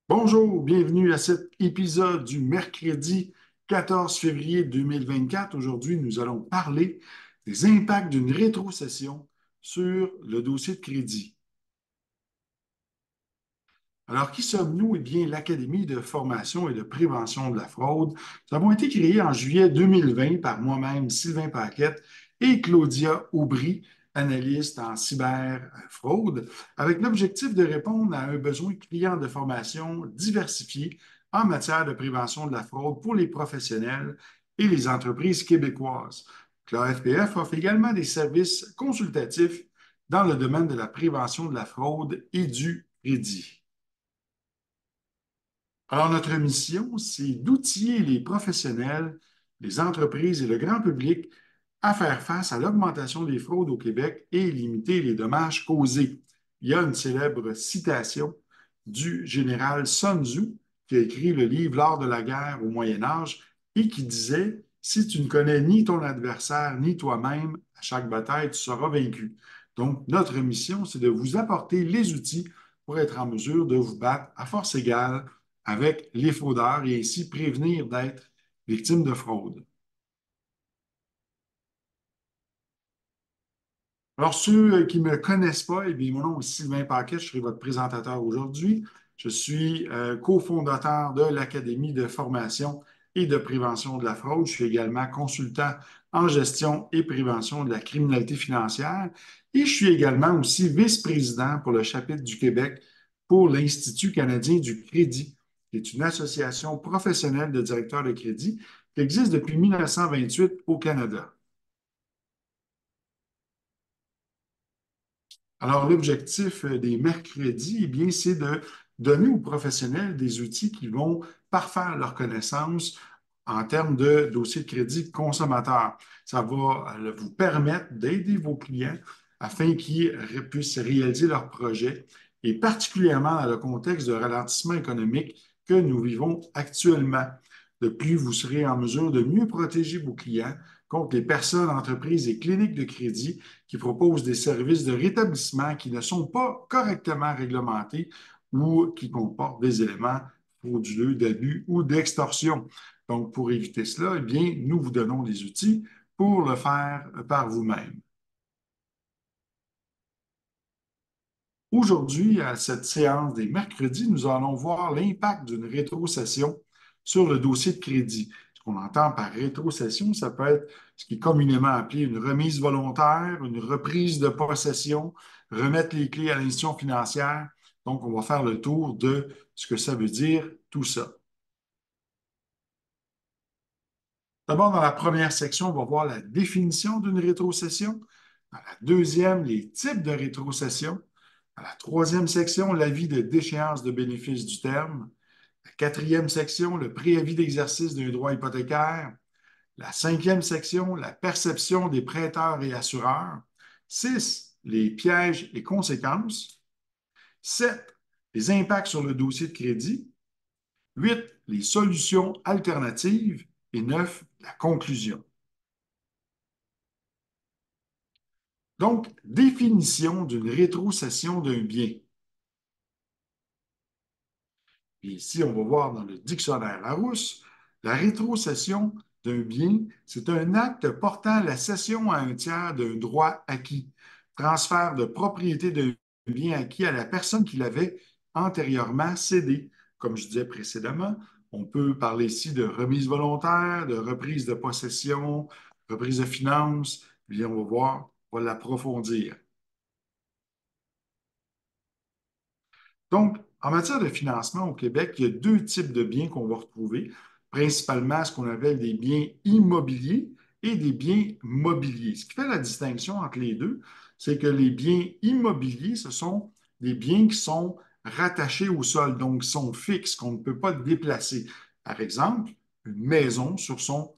Bonjour, bienvenue à cet épisode du mercredi 14 février 2024. Aujourd'hui, nous allons parler des impacts d'une rétrocession sur le dossier de crédit. Alors, qui sommes-nous? Eh bien, l'Académie de formation et de prévention de la fraude. Nous avons été créés en juillet 2020 par moi-même, Sylvain Paquette, et Claudia Aubry, analyste en cyberfraude, avec l'objectif de répondre à un besoin client de formation diversifié en matière de prévention de la fraude pour les professionnels et les entreprises québécoises. L'AFPF offre également des services consultatifs dans le domaine de la prévention de la fraude et du crédit. Alors, notre mission, c'est d'outiller les professionnels, les entreprises et le grand public à faire face à l'augmentation des fraudes au Québec et limiter les dommages causés. Il y a une célèbre citation du général Sun Tzu qui a écrit le livre L'art de la guerre au Moyen Âge et qui disait, si tu ne connais ni ton adversaire ni toi-même, à chaque bataille, tu seras vaincu. Donc, notre mission, c'est de vous apporter les outils pour être en mesure de vous battre à force égale avec les fraudeurs et ainsi prévenir d'être victime de fraude. Alors, ceux qui ne me connaissent pas, eh bien, mon nom est Sylvain Paquet, je serai votre présentateur aujourd'hui. Je suis cofondateur de l'Académie de formation et de prévention de la fraude. Je suis également consultant en gestion et prévention de la criminalité financière et je suis également aussi vice-président pour le chapitre du Québec pour l'Institut canadien du crédit, qui est une association professionnelle de directeurs de crédit qui existe depuis 1928 au Canada. Alors, l'objectif des mercredis, eh bien, c'est de donner aux professionnels des outils qui vont parfaire leurs connaissances en termes de dossier de crédit consommateur. Ça va vous permettre d'aider vos clients afin qu'ils puissent réaliser leurs projets et particulièrement dans le contexte de ralentissement économique que nous vivons actuellement. De plus, vous serez en mesure de mieux protéger vos clients contre les personnes, entreprises et cliniques de crédit qui proposent des services de rétablissement qui ne sont pas correctement réglementés ou qui comportent des éléments frauduleux, d'abus ou d'extorsion. Donc, pour éviter cela, eh bien, nous vous donnons des outils pour le faire par vous-même. Aujourd'hui, à cette séance des mercredis, nous allons voir l'impact d'une rétrocession sur le dossier de crédit. Ce qu'on entend par rétrocession, ça peut être ce qui est communément appelé une remise volontaire, une reprise de possession, remettre les clés à l'institution financière. Donc, on va faire le tour de ce que ça veut dire, tout ça. D'abord, dans la première section, on va voir la définition d'une rétrocession. Dans la deuxième, les types de rétrocession. Dans la troisième section, l'avis de déchéance de bénéfice du terme. La quatrième section, le préavis d'exercice d'un droit hypothécaire. La cinquième section, la perception des prêteurs et assureurs. 6, les pièges et conséquences. 7, les impacts sur le dossier de crédit. 8, les solutions alternatives. Et 9, la conclusion. Donc, définition d'une rétrocession d'un bien. Et ici, on va voir dans le dictionnaire Larousse, la rétrocession d'un bien, c'est un acte portant la cession à un tiers d'un droit acquis, transfert de propriété d'un bien acquis à la personne qui l'avait antérieurement cédé. Comme je disais précédemment, on peut parler ici de remise volontaire, de reprise de possession, reprise de finances. Bien, on va voir, on va l'approfondir. Donc, en matière de financement au Québec, il y a deux types de biens qu'on va retrouver, principalement ce qu'on appelle des biens immobiliers et des biens mobiliers. Ce qui fait la distinction entre les deux, c'est que les biens immobiliers, ce sont des biens qui sont rattachés au sol, donc qui sont fixes, qu'on ne peut pas déplacer. Par exemple, une maison sur son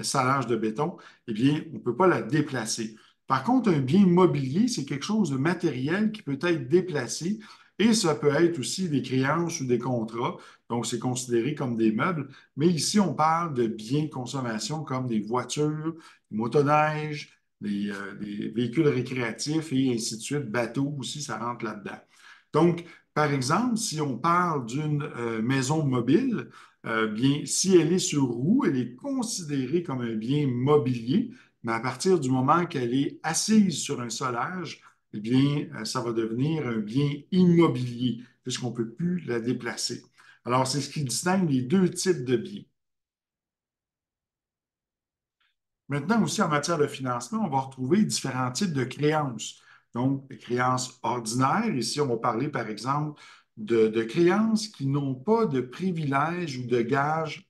salage de béton, eh bien, on ne peut pas la déplacer. Par contre, un bien mobilier, c'est quelque chose de matériel qui peut être déplacé et ça peut être aussi des créances ou des contrats. Donc, c'est considéré comme des meubles. Mais ici, on parle de biens de consommation comme des voitures, des motoneiges, des véhicules récréatifs et ainsi de suite. Bateaux aussi, ça rentre là-dedans. Donc, Par exemple, si on parle d'une maison mobile, bien, si elle est sur roue, elle est considérée comme un bien mobilier, mais à partir du moment qu'elle est assise sur un solage, eh bien, ça va devenir un bien immobilier, puisqu'on ne peut plus la déplacer. Alors, c'est ce qui distingue les deux types de biens. Maintenant aussi, en matière de financement, on va retrouver différents types de créances. Donc, les créances ordinaires, ici, on va parler, par exemple, de créances qui n'ont pas de privilège ou de gage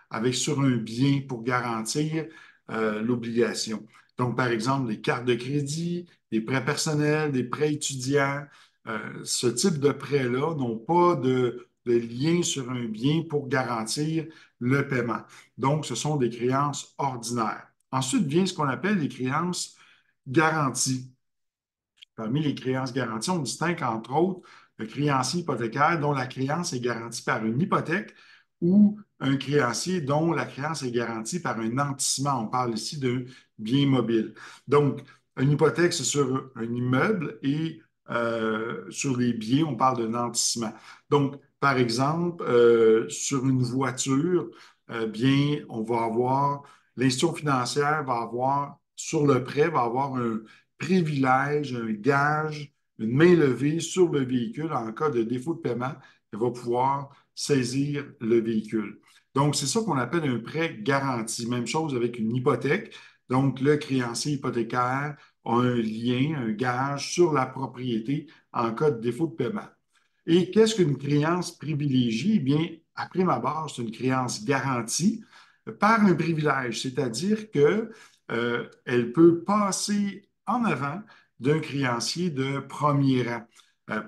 avec sur un bien pour garantir l'obligation. Donc, par exemple, les cartes de crédit, des prêts personnels, des prêts étudiants, ce type de prêts-là n'ont pas de lien sur un bien pour garantir le paiement. Donc, ce sont des créances ordinaires. Ensuite vient ce qu'on appelle les créances garanties. Parmi les créances garanties, on distingue entre autres le créancier hypothécaire dont la créance est garantie par une hypothèque ou un créancier dont la créance est garantie par un nantissement. On parle ici d'un bien mobile. Donc, une hypothèque, c'est sur un immeuble et sur les biens, on parle de nantissement. Donc, par exemple, sur une voiture, bien, on va avoir, l'institution financière va avoir, sur le prêt, va avoir un privilège, un gage, une main levée sur le véhicule en cas de défaut de paiement, elle va pouvoir saisir le véhicule. Donc, c'est ça qu'on appelle un prêt garanti. Même chose avec une hypothèque. Donc, le créancier hypothécaire a un lien, un gage sur la propriété en cas de défaut de paiement. Et qu'est-ce qu'une créance privilégiée? Eh bien, après ma barre, c'est une créance garantie par un privilège, c'est-à-dire que elle peut passer en avant d'un créancier de premier rang.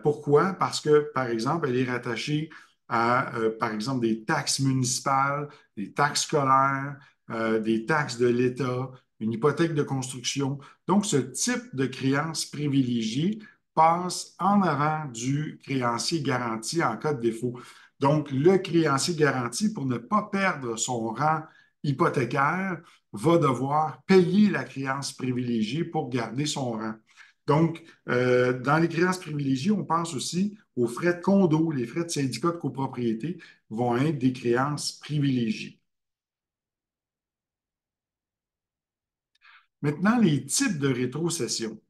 Pourquoi? Parce que, par exemple, elle est rattachée à, par exemple, des taxes municipales, des taxes scolaires, des taxes de l'État, une hypothèque de construction. Donc, ce type de créance privilégiée passe en avant du créancier garanti en cas de défaut. Donc, le créancier garanti, pour ne pas perdre son rang hypothécaire, va devoir payer la créance privilégiée pour garder son rang. Donc, dans les créances privilégiées, on pense aussi aux frais de condo, les frais de syndicat de copropriété vont être des créances privilégiées. Maintenant, les types de rétrocession.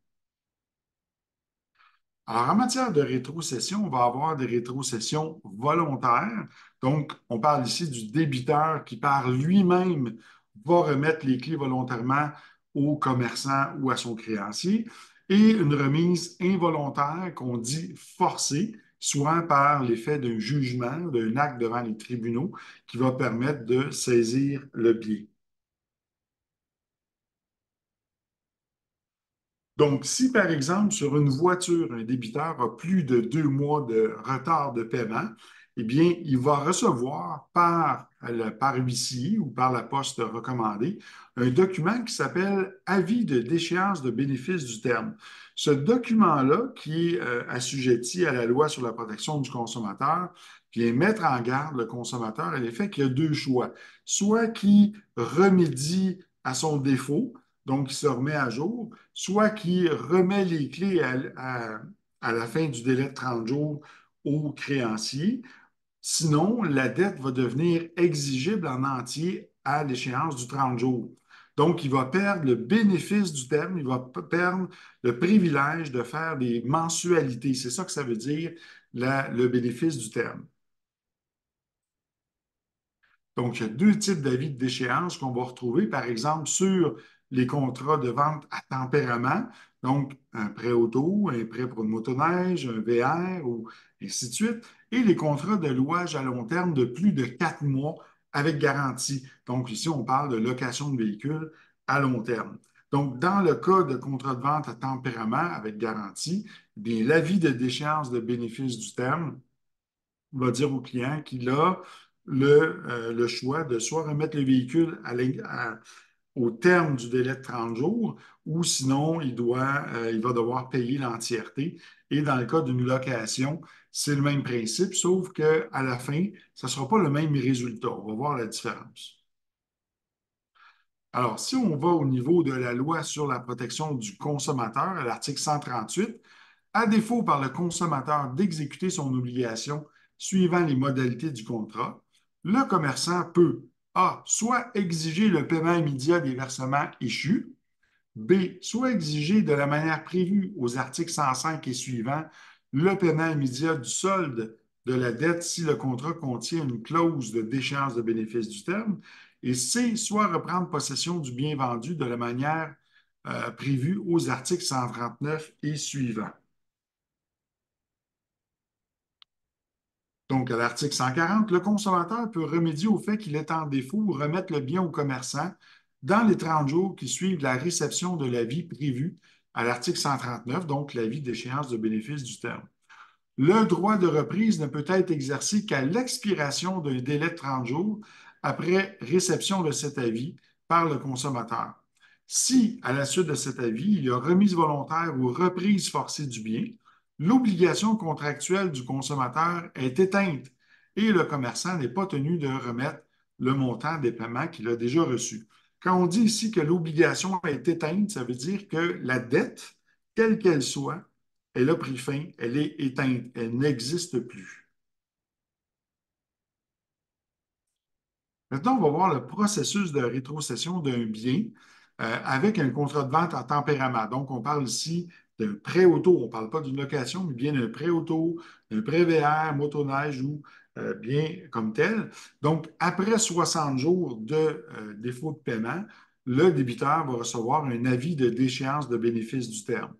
Alors, en matière de rétrocession, on va avoir des rétrocessions volontaires. Donc, on parle ici du débiteur qui, par lui-même, va remettre les clés volontairement au commerçant ou à son créancier. Et une remise involontaire qu'on dit forcée, soit par l'effet d'un jugement, d'un acte devant les tribunaux, qui va permettre de saisir le bien. Donc, si par exemple, sur une voiture, un débiteur a plus de 2 mois de retard de paiement, eh bien, il va recevoir par huissier ou par la poste recommandée un document qui s'appelle Avis de déchéance de bénéfice du terme. Ce document-là, qui est assujetti à la loi sur la protection du consommateur, vient mettre en garde le consommateur à l'effet qu'il y a deux choix. Soit qu'il remédie à son défaut, donc il se remet à jour, soit qui remet les clés à la fin du délai de 30 jours au créancier. Sinon, la dette va devenir exigible en entier à l'échéance du 30 jours. Donc, il va perdre le bénéfice du terme, il va perdre le privilège de faire des mensualités. C'est ça que ça veut dire, le bénéfice du terme. Donc, il y a deux types d'avis de déchéance qu'on va retrouver, par exemple, sur les contrats de vente à tempérament, donc un prêt auto, un prêt pour une motoneige, un VR, ou ainsi de suite, et les contrats de louage à long terme de plus de 4 mois avec garantie. Donc, ici, on parle de location de véhicules à long terme. Donc, dans le cas de contrat de vente à tempérament avec garantie, eh bien, l'avis de déchéance de bénéfice du terme va dire au client qu'il a le choix de soit remettre le véhicule au terme du délai de 30 jours ou sinon il va devoir payer l'entièreté. Et dans le cas d'une location, c'est le même principe, sauf qu'à la fin, ça ne sera pas le même résultat. On va voir la différence. Alors, si on va au niveau de la loi sur la protection du consommateur, à l'article 138, À défaut par le consommateur d'exécuter son obligation suivant les modalités du contrat, le commerçant peut A. Soit exiger le paiement immédiat des versements échus, B. Soit exiger de la manière prévue aux articles 105 et suivants le paiement immédiat du solde de la dette si le contrat contient une clause de déchéance de bénéfice du terme. Et C. Soit reprendre possession du bien vendu de la manière prévue aux articles 139 et suivants. Donc, à l'article 140, le consommateur peut remédier au fait qu'il est en défaut ou remettre le bien au commerçant dans les 30 jours qui suivent la réception de l'avis prévu à l'article 139, donc l'avis d'échéance de bénéfice du terme. Le droit de reprise ne peut être exercé qu'à l'expiration d'un délai de 30 jours après réception de cet avis par le consommateur. Si, à la suite de cet avis, il y a remise volontaire ou reprise forcée du bien, l'obligation contractuelle du consommateur est éteinte et le commerçant n'est pas tenu de remettre le montant des paiements qu'il a déjà reçus. Quand on dit ici que l'obligation est éteinte, ça veut dire que la dette, quelle qu'elle soit, elle a pris fin, elle est éteinte, elle n'existe plus. Maintenant, on va voir le processus de rétrocession d'un bien avec un contrat de vente en tempérament. Donc, on parle ici d'un prêt auto. On ne parle pas d'une location, mais bien d'un prêt auto, d'un prêt VR, motoneige ou bien comme tel. Donc, après 60 jours de défaut de paiement, le débiteur va recevoir un avis de déchéance de bénéfice du terme.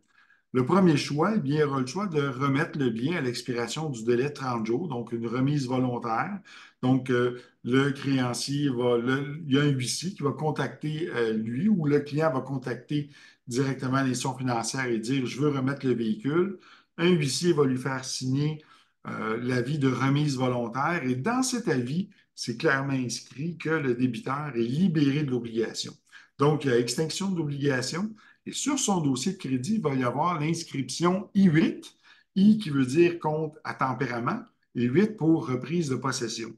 Le premier choix, eh bien, il y aura le choix de remettre le bien à l'expiration du délai de 30 jours, donc une remise volontaire. Donc, le créancier il y a un huissier qui va contacter lui ou le client va contacter directement l'institution financière et dire, je veux remettre le véhicule. Un huissier va lui faire signer l'avis de remise volontaire et dans cet avis, c'est clairement inscrit que le débiteur est libéré de l'obligation. Donc, il y a extinction de l'obligation. Et sur son dossier de crédit, il va y avoir l'inscription I8, I qui veut dire compte à tempérament, et 8 pour reprise de possession.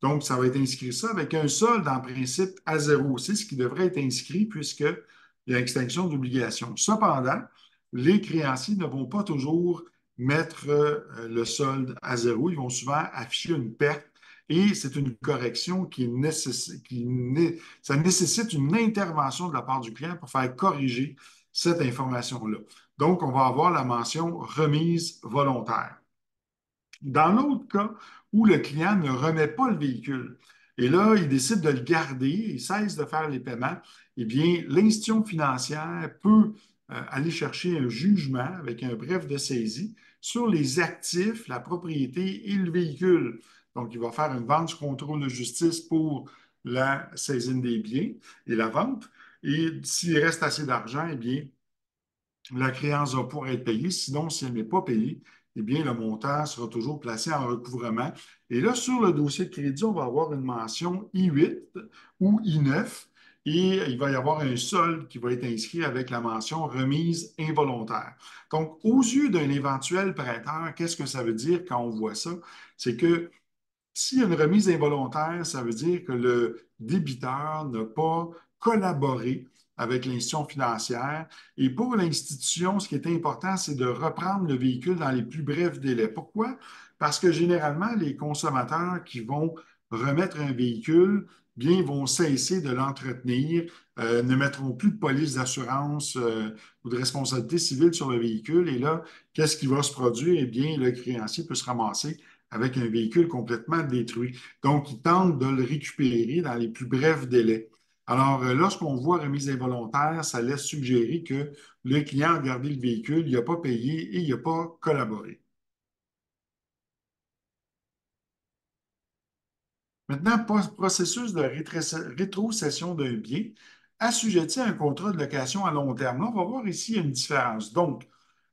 Donc, ça va être inscrit ça avec un solde en principe à zéro. C'est ce qui devrait être inscrit puisqu'il y a extinction d'obligation. Cependant, les créanciers ne vont pas toujours mettre le solde à zéro. Ils vont souvent afficher une perte et c'est une correction ça nécessite une intervention de la part du client pour faire corriger cette information-là. Donc, on va avoir la mention remise volontaire. Dans l'autre cas où le client ne remet pas le véhicule et là, il décide de le garder, il cesse de faire les paiements, eh bien, l'institution financière peut aller chercher un jugement avec un bref de saisie sur les actifs, la propriété et le véhicule. Donc, il va faire une vente du contrôle de justice pour la saisine des biens et la vente. Et s'il reste assez d'argent, eh bien, la créance va pouvoir être payée. Sinon, si elle n'est pas payée, eh bien, le montant sera toujours placé en recouvrement. Et là, sur le dossier de crédit, on va avoir une mention I8 ou I9 et il va y avoir un solde qui va être inscrit avec la mention remise involontaire. Donc, aux yeux d'un éventuel prêteur, qu'est-ce que ça veut dire quand on voit ça? C'est que s'il y a une remise involontaire, ça veut dire que le débiteur n'a pas collaboré avec l'institution financière. Et pour l'institution, ce qui est important, c'est de reprendre le véhicule dans les plus brefs délais. Pourquoi? Parce que généralement, les consommateurs qui vont remettre un véhicule, bien, vont cesser de l'entretenir, ne mettront plus de police d'assurance ou de responsabilité civile sur le véhicule. Et là, qu'est-ce qui va se produire? Eh bien, le créancier peut se ramasser avec un véhicule complètement détruit. Donc, ils tentent de le récupérer dans les plus brefs délais. Alors, lorsqu'on voit remise involontaire, ça laisse suggérer que le client a gardé le véhicule, il n'a pas payé et il n'a pas collaboré. Maintenant, processus de rétrocession d'un bien assujetti à un contrat de location à long terme. Là, on va voir ici une différence. Donc,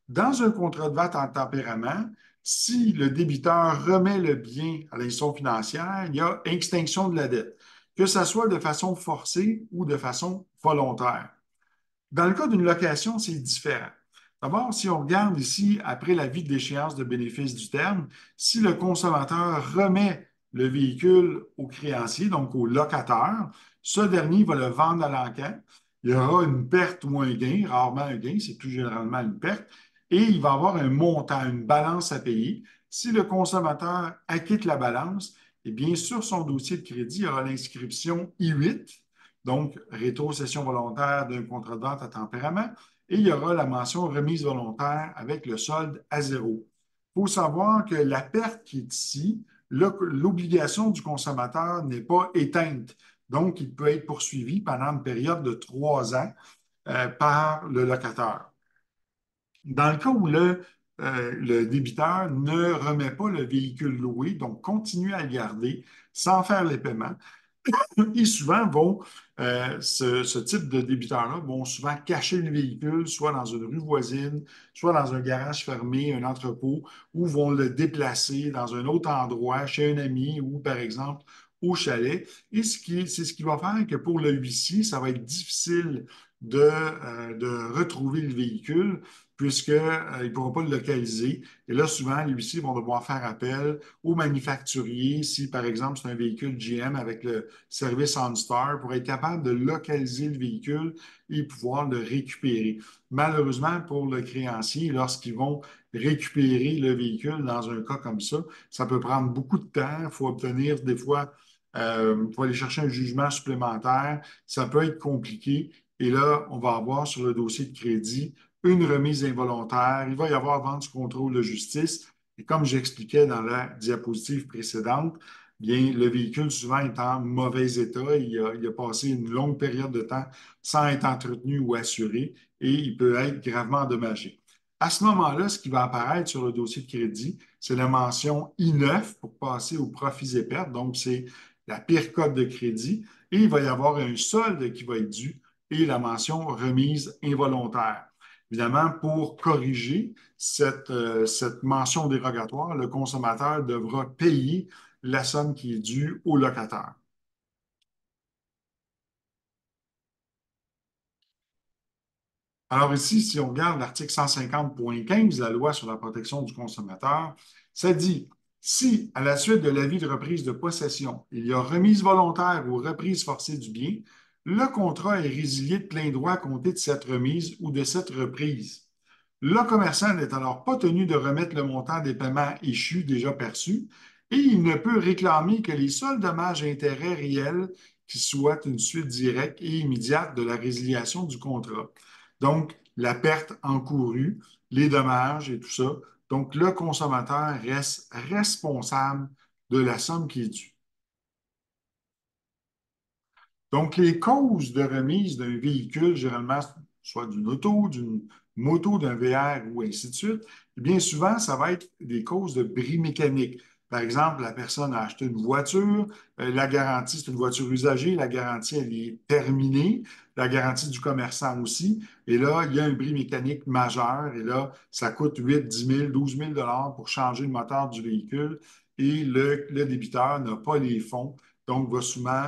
dans un contrat de vente en tempérament, si le débiteur remet le bien à l'institution financière, il y a extinction de la dette, que ce soit de façon forcée ou de façon volontaire. Dans le cas d'une location, c'est différent. D'abord, si on regarde ici, après l'avis de l'échéance de bénéfice du terme, si le consommateur remet le véhicule au créancier, donc au locataire, ce dernier va le vendre à l'enquête. Il y aura une perte ou un gain, rarement un gain, c'est plus généralement une perte. et il va avoir un montant, une balance à payer. Si le consommateur acquitte la balance, eh bien, sur son dossier de crédit, il y aura l'inscription I8, donc rétrocession volontaire d'un contrat de vente à tempérament, et il y aura la mention remise volontaire avec le solde à zéro. Il faut savoir que la perte qui est ici, l'obligation du consommateur n'est pas éteinte. Donc, il peut être poursuivi pendant une période de 3 ans par le locataire. Dans le cas où le débiteur ne remet pas le véhicule loué, donc continue à le garder sans faire les paiements, et souvent ce type de débiteurs-là vont souvent cacher le véhicule, soit dans une rue voisine, soit dans un garage fermé, un entrepôt, ou vont le déplacer dans un autre endroit, chez un ami ou, par exemple, au chalet. Et c'est ce qui va faire que pour le huissier, ça va être difficile de retrouver le véhicule puisqu'il ne pourra pas le localiser. Et là, souvent, les huissiers vont devoir faire appel au manufacturier, si par exemple c'est un véhicule GM avec le service OnStar, pour être capable de localiser le véhicule et pouvoir le récupérer. Malheureusement, pour le créancier, lorsqu'ils vont récupérer le véhicule dans un cas comme ça peut prendre beaucoup de temps. Il faut obtenir des fois, il faut aller chercher un jugement supplémentaire. Ça peut être compliqué. Et là, on va avoir sur le dossier de crédit une remise involontaire. Il va y avoir vente sous contrôle de justice. Et comme j'expliquais dans la diapositive précédente, bien, le véhicule souvent est en mauvais état. Il a passé une longue période de temps sans être entretenu ou assuré et il peut être gravement endommagé. À ce moment-là, ce qui va apparaître sur le dossier de crédit, c'est la mention I9 pour passer aux profits et pertes. Donc, c'est la pire cote de crédit. Et il va y avoir un solde qui va être dû et la mention remise involontaire. Évidemment, pour corriger cette mention dérogatoire, le consommateur devra payer la somme qui est due au locataire. Alors ici, si on regarde l'article 150.15 de la loi sur la protection du consommateur, ça dit, si à la suite de l'avis de reprise de possession, il y a remise volontaire ou reprise forcée du bien, le contrat est résilié de plein droit à compter de cette remise ou de cette reprise. Le commerçant n'est alors pas tenu de remettre le montant des paiements échus déjà perçus et il ne peut réclamer que les seuls dommages et intérêts réels qui soient une suite directe et immédiate de la résiliation du contrat. Donc, la perte encourue, les dommages et tout ça. Donc, le consommateur reste responsable de la somme qui est due. Donc, les causes de remise d'un véhicule, généralement, soit d'une auto, d'une moto, d'un VR ou ainsi de suite, eh bien souvent, ça va être des causes de bris mécaniques. Par exemple, la personne a acheté une voiture, la garantie, c'est une voiture usagée, la garantie, elle est terminée, la garantie du commerçant aussi. Et là, il y a un bris mécanique majeur et là, ça coûte 8, 10 000, 12 000 pour changer le moteur du véhicule et le débiteur n'a pas les fonds donc va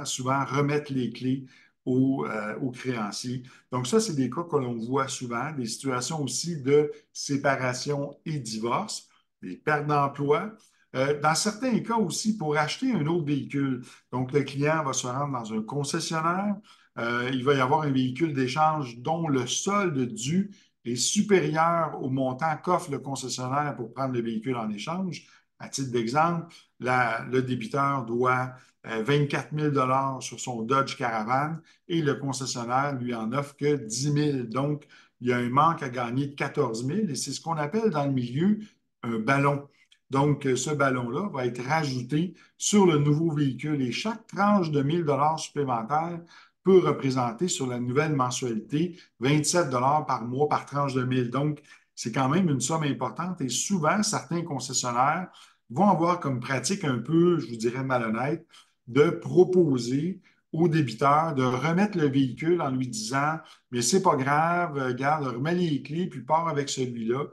souvent remettre les clés aux créanciers. Donc ça, c'est des cas que l'on voit souvent, des situations aussi de séparation et divorce, des pertes d'emploi. Dans certains cas aussi, pour acheter un autre véhicule, donc le client va se rendre dans un concessionnaire, il va y avoir un véhicule d'échange dont le solde dû est supérieur au montant qu'offre le concessionnaire pour prendre le véhicule en échange. À titre d'exemple, le débiteur doit 24 000 sur son Dodge Caravan et le concessionnaire lui en offre que 10 000. Donc, il y a un manque à gagner de 14 000 et c'est ce qu'on appelle dans le milieu un ballon. Donc, ce ballon-là va être rajouté sur le nouveau véhicule et chaque tranche de 1 000 supplémentaires peut représenter sur la nouvelle mensualité 27 par mois par tranche de 1 000. Donc, c'est quand même une somme importante et souvent, certains concessionnaires vont avoir comme pratique un peu, je vous dirais, malhonnête, de proposer au débiteur de remettre le véhicule en lui disant, mais c'est pas grave, garde, remets les clés, puis pars avec celui-là.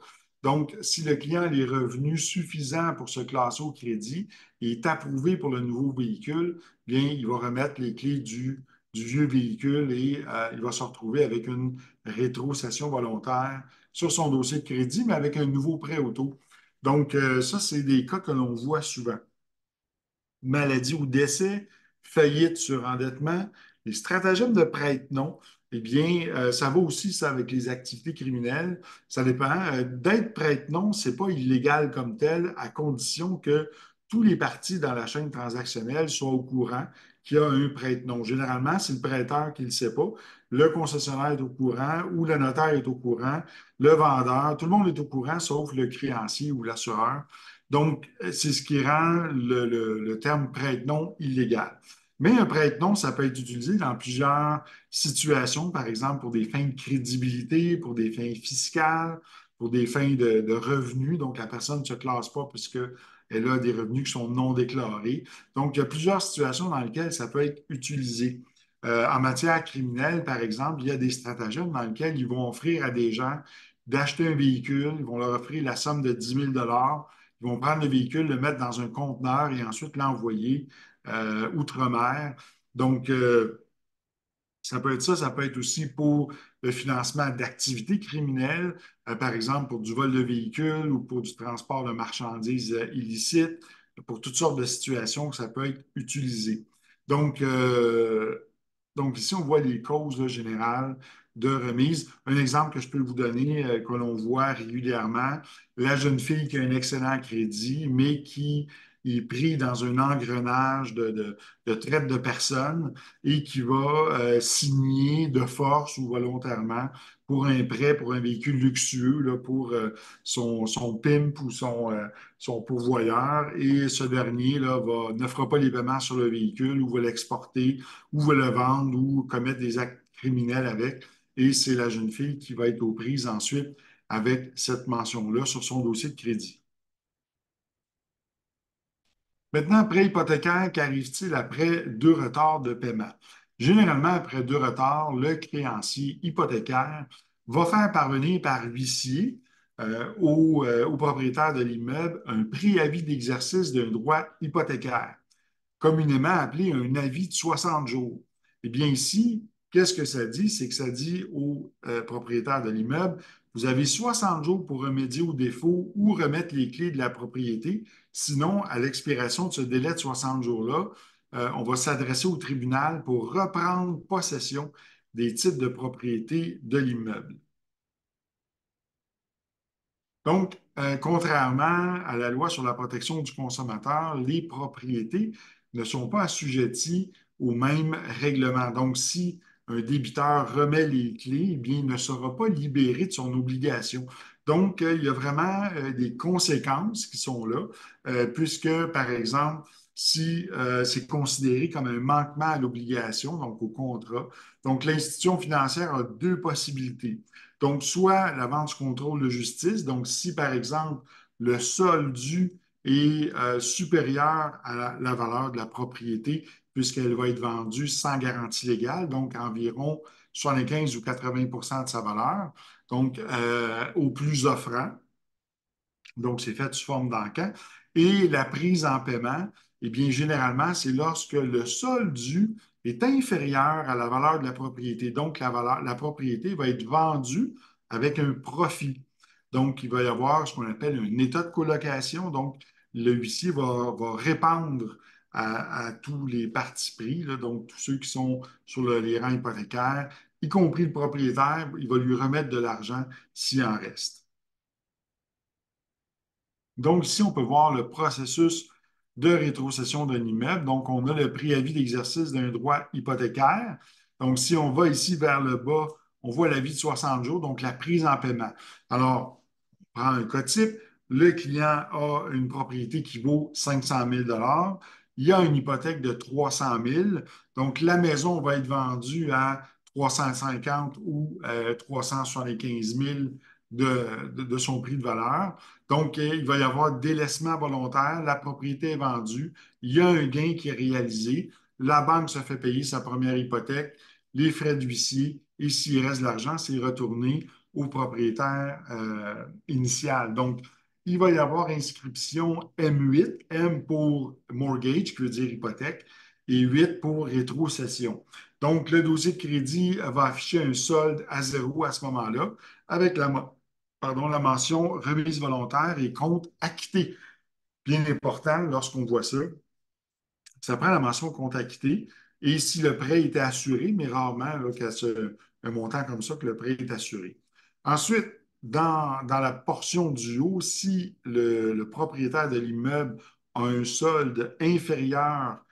Donc, si le client a les revenus suffisants pour se classer au crédit et est approuvé pour le nouveau véhicule, bien, il va remettre les clés du vieux véhicule et il va se retrouver avec une rétrocession volontaire sur son dossier de crédit, mais avec un nouveau prêt auto. Donc, ça, c'est des cas que l'on voit souvent. Maladie ou décès, faillite sur endettement, les stratagèmes de prête-non. eh bien, ça va aussi ça, avec les activités criminelles. Ça dépend. D'être prête-nom, c'est pas illégal comme tel, à condition que tous les parties dans la chaîne transactionnelle soient au courant qu'il y a un prête-nom. Généralement, c'est le prêteur qui ne le sait pas. Le concessionnaire est au courant ou le notaire est au courant, le vendeur, tout le monde est au courant, sauf le créancier ou l'assureur. Donc, c'est ce qui rend le terme prête-nom illégal. Mais un prête-nom, ça peut être utilisé dans plusieurs situations, par exemple pour des fins de crédibilité, pour des fins fiscales, pour des fins de revenus. Donc, la personne ne se classe pas puisqu'elle a des revenus qui sont non déclarés. Donc, il y a plusieurs situations dans lesquelles ça peut être utilisé. En matière criminelle, par exemple, il y a des stratagèmes dans lesquels ils vont offrir à des gens d'acheter un véhicule, ils vont leur offrir la somme de 10 000 $, ils vont prendre le véhicule, le mettre dans un conteneur et ensuite l'envoyer outre-mer. Donc, ça peut être ça, ça peut être aussi pour le financement d'activités criminelles, par exemple pour du vol de véhicules ou pour du transport de marchandises illicites, pour toutes sortes de situations que ça peut être utilisé. Donc, donc ici, on voit les causes là, générales de remise. Un exemple que je peux vous donner, que l'on voit régulièrement, la jeune fille qui a un excellent crédit, mais qui est pris dans un engrenage de traite de personnes et qui va signer de force ou volontairement pour un prêt pour un véhicule luxueux, là, pour son pimp ou son pourvoyeur. Et ce dernier là, ne fera pas les paiements sur le véhicule ou va l'exporter ou va le vendre ou commettre des actes criminels avec. Et c'est la jeune fille qui va être aux prises ensuite avec cette mention-là sur son dossier de crédit. Maintenant, prêt hypothécaire, qu'arrive-t-il après deux retards de paiement? Généralement, après deux retards, le créancier hypothécaire va faire parvenir par huissier au propriétaire de l'immeuble un préavis d'exercice d'un droit hypothécaire, communément appelé un avis de 60 jours. Eh bien, ici, qu'est-ce que ça dit? C'est que ça dit au propriétaire de l'immeuble, vous avez 60 jours pour remédier au défaut ou remettre les clés de la propriété. Sinon, à l'expiration de ce délai de 60 jours-là, on va s'adresser au tribunal pour reprendre possession des titres de propriété de l'immeuble. Donc, contrairement à la loi sur la protection du consommateur, les propriétés ne sont pas assujetties aux mêmes règlements. Donc, si un débiteur remet les clés, eh bien, il ne sera pas libéré de son obligation. Donc, il y a vraiment des conséquences qui sont là, puisque, par exemple, si c'est considéré comme un manquement à l'obligation, donc au contrat, donc l'institution financière a deux possibilités. Donc, soit la vente sous contrôle de justice, donc si par exemple le sol dû est supérieur à la valeur de la propriété, puisqu'elle va être vendue sans garantie légale, donc environ 75 ou 80 de sa valeur, donc au plus offrant. Donc, c'est fait sous forme d'encan. Et la prise en paiement, eh bien, généralement, c'est lorsque le sol dû est inférieur à la valeur de la propriété. Donc, la propriété va être vendue avec un profit. Donc, il va y avoir ce qu'on appelle un état de colocation. Donc, le huissier va répandre à tous les parties pris, là, donc tous ceux qui sont sur les rangs hypothécaires, y compris le propriétaire, il va lui remettre de l'argent s'il en reste. Donc, ici, on peut voir le processus de rétrocession d'un immeuble. Donc, on a le préavis d'exercice d'un droit hypothécaire. Donc, si on va ici vers le bas, on voit l'avis de 60 jours, donc la prise en paiement. Alors, on prend un cas type. Le client a une propriété qui vaut 500 000 $. Il y a une hypothèque de 300 000. Donc, la maison va être vendue à 350 ou 375 000 de son prix de valeur. Donc, il va y avoir délaissement volontaire, la propriété est vendue, il y a un gain qui est réalisé, la banque se fait payer sa première hypothèque, les frais d'huissier, et s'il reste de l'argent, c'est retourné au propriétaire initial. Donc, il va y avoir inscription M8, M pour mortgage, qui veut dire hypothèque, et 8 pour rétrocession. Donc, le dossier de crédit va afficher un solde à zéro à ce moment-là, avec la mention remise volontaire et compte acquitté. Bien important lorsqu'on voit ça, ça prend la mention compte acquitté. Et si le prêt était assuré, mais rarement là, qu'elle se un montant comme ça que le prêt est assuré. Ensuite, dans la portion du haut, si le propriétaire de l'immeuble a un solde inférieur,